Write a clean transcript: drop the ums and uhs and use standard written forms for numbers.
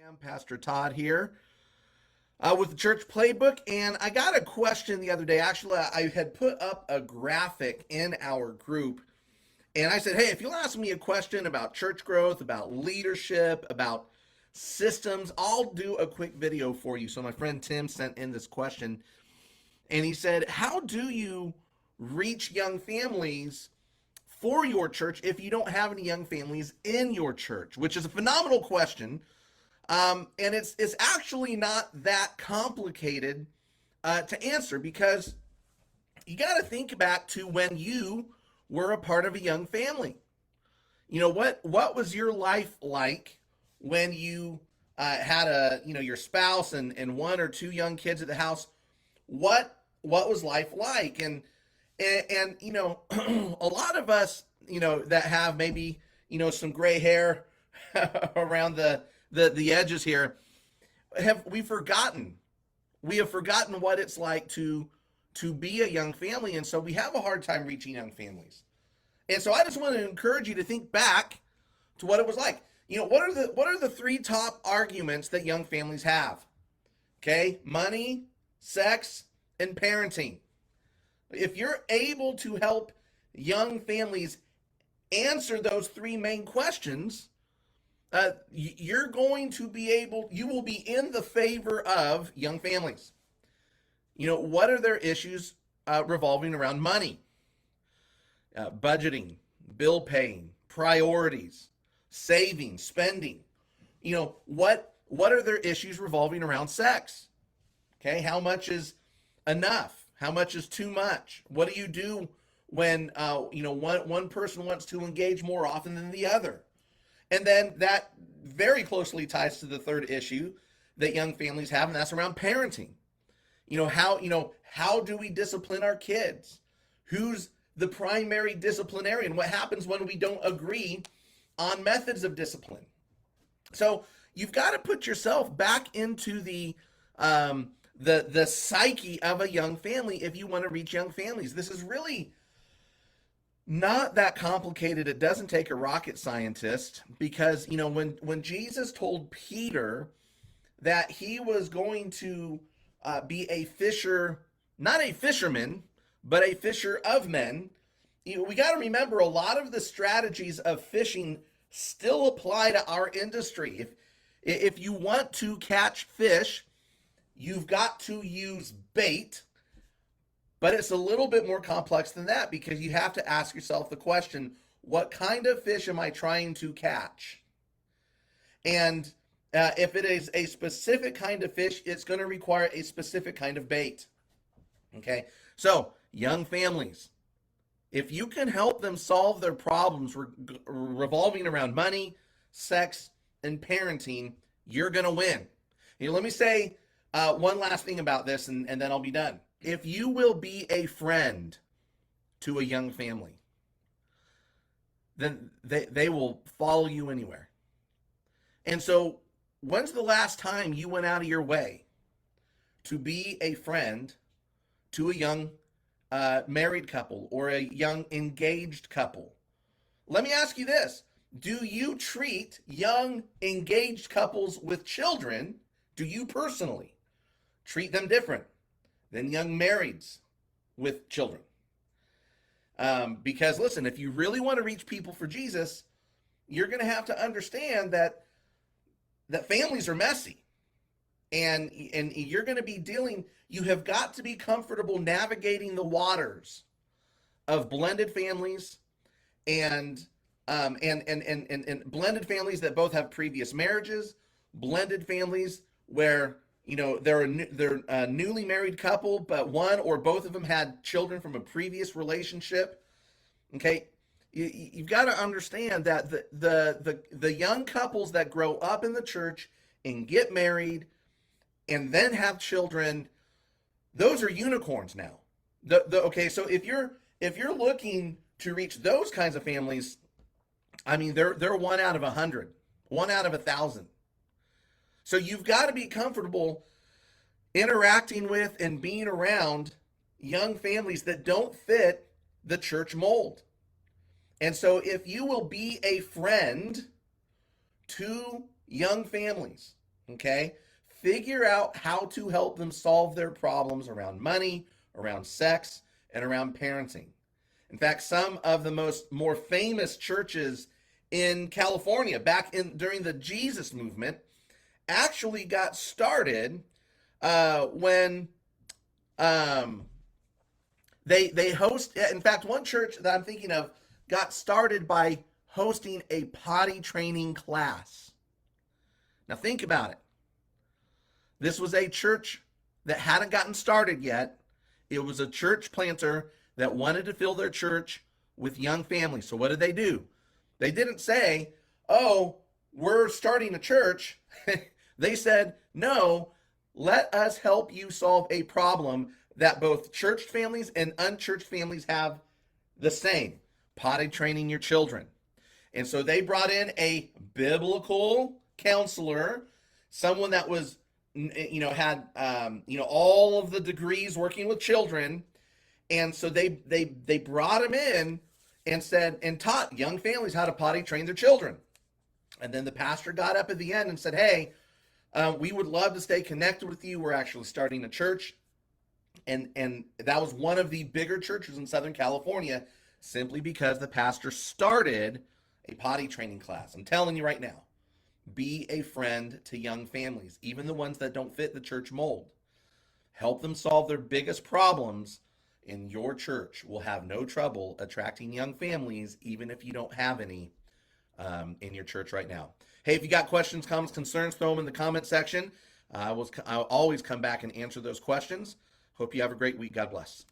am Pastor Todd here with the church Playbook, and I got a question the other day. Actually, I had put up a graphic in our group, and I said, hey, if you'll ask me a question about church growth, about leadership, about systems, I'll do a quick video for you. So my friend Tim sent in this question, and he said, how do you reach young families for your church if you don't have any young families in your church? Which is a phenomenal question. And it's actually not that complicated to answer, because you got to think back to when you were a part of a young family. You know, what was your life like when you had your spouse and one or two young kids at the house? What was life like? And a lot of us, that have maybe some gray hair around the edges here, we have forgotten what it's like to be a young family, and so we have a hard time reaching young families. And so I just want to encourage you to think back to what it was like. What are the three top arguments that young families have? Okay, money, sex, and parenting. If you're able to help young families answer those three main questions, you will be in the favor of young families. What are their issues revolving around money, budgeting, bill paying, priorities, saving, spending? What are their issues revolving around sex? Okay, how much is enough? How much is too much? What do you do when one person wants to engage more often than the other? And then that very closely ties to the third issue that young families have, and that's around parenting. How do we discipline our kids? Who's the primary disciplinarian? What happens when we don't agree on methods of discipline? So you've got to put yourself back into the psyche of a young family if you want to reach young families. This is really not that complicated. It doesn't take a rocket scientist, because when Jesus told Peter that he was going to be a fisher, not a fisherman, but a fisher of men, we got to remember a lot of the strategies of fishing still apply to our industry. If you want to catch fish, you've got to use bait. But it's a little bit more complex than that, because you have to ask yourself the question, what kind of fish am I trying to catch? And if it is a specific kind of fish, it's going to require a specific kind of bait. Okay, so young families, if you can help them solve their problems revolving around money, sex, and parenting, you're going to win. Let me say one last thing about this, and then I'll be done. If you will be a friend to a young family, then they will follow you anywhere. And so, when's the last time you went out of your way to be a friend to a young married couple or a young engaged couple? Let me ask you this. Do you treat young engaged couples with children, do you personally treat them different than young marrieds with children? Because listen, if you really want to reach people for Jesus, you're going to have to understand that families are messy, and you're going to be you have got to be comfortable navigating the waters of blended families and blended families that both have previous marriages, blended families where they're a newly married couple, but one or both of them had children from a previous relationship. Okay, you've got to understand that the young couples that grow up in the church and get married and then have children, those are unicorns now. Okay, so if you're looking to reach those kinds of families, I mean, they're 1 out of 100, 1 out of 1,000. So you've got to be comfortable interacting with and being around young families that don't fit the church mold. And so if you will be a friend to young families, Okay? Figure out how to help them solve their problems around money, around sex, and around parenting. In fact, some of the more famous churches in California back in during the Jesus movement actually got started when um, they host. In fact, one church that I'm thinking of got started by hosting a potty training class. Now think about it. This was a church that hadn't gotten started yet. It was a church planter that wanted to fill their church with young families. So what did they do? They didn't say, "Oh, we're starting a church." They said, "No, let us help you solve a problem that both church families and unchurched families have the same: potty training your children." And so they brought in a biblical counselor, someone that was, had, all of the degrees working with children. And so they brought him in and said, and taught young families how to potty train their children. And then the pastor got up at the end and said, "Hey, we would love to stay connected with you. We're actually starting a church." And that was one of the bigger churches in Southern California, simply because the pastor started a potty training class. I'm telling you right now, be a friend to young families, even the ones that don't fit the church mold. Help them solve their biggest problems, and your church will have no trouble attracting young families, even if you don't have any in your church right now. Hey, if you got questions, comments, concerns, throw them in the comment section. I'll always come back and answer those questions. Hope you have a great week. God bless.